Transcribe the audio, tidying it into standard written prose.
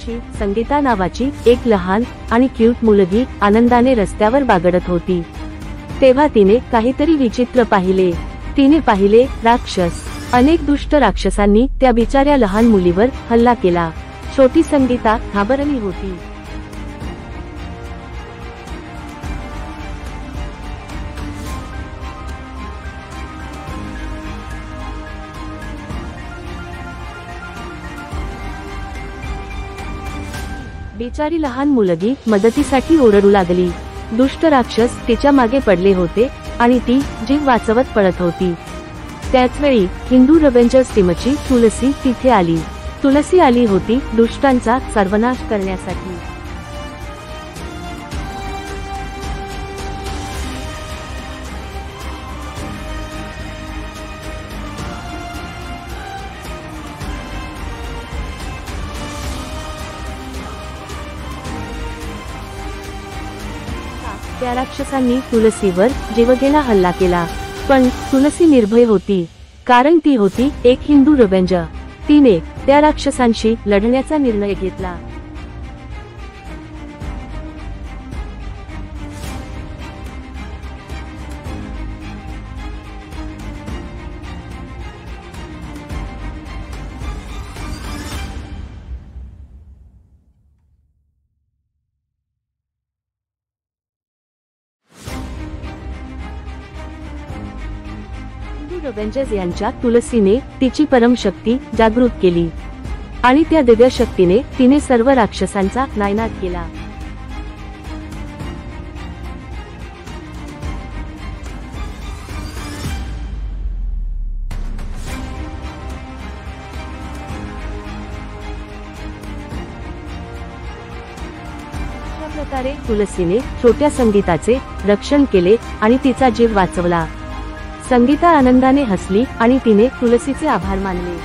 दिवशी संगीता नावाची एक लहान आणि क्यूट मुलगी आनंदाने रस्त्यावर बागडत होती. तेव्हा तिने काहीतरी विचित्र पाहिले. तिने पाहिले राक्षस. अनेक दुष्ट राक्षसांनी त्या बिचाऱ्या लहान मुलीवर हल्ला केला. छोटी संगीता घाबरली होती. बिचारी लहान मुलगी मदतीसाठी ओरडू लागली. दुष्ट राक्षस तिच्या मागे पडले होते आणि ती जीव वाचवत पळत होती. त्याचवेळी हिंदू रेव्हेंजर्स टीमची तुलसी तिथे आली. तुलसी आली होती दुष्टांचा सर्वनाश करण्यासाठी. त्या राक्षसांनी तुलसीवर जीवघेणा हल्ला केला. पण तुलसी निर्भय होती, कारण ती होती एक हिंदू रेव्हेंजर. तिने त्या राक्षसांशी लढण्याचा निर्णय घेतला. रेव्हेंजर्स यांच्या तुलसीने तिची परमशक्ती जागृत केली आणि त्या दिव्य शक्तीने तिने सर्व राक्षसांचा नायनाट केला. अशा प्रकारे तुलसीने छोट्या संगीताचे रक्षण केले आणि तिचा जीव वाचवला. संगीता आनंदाने हसली आणि तिने तुलसीचे आभार मानले.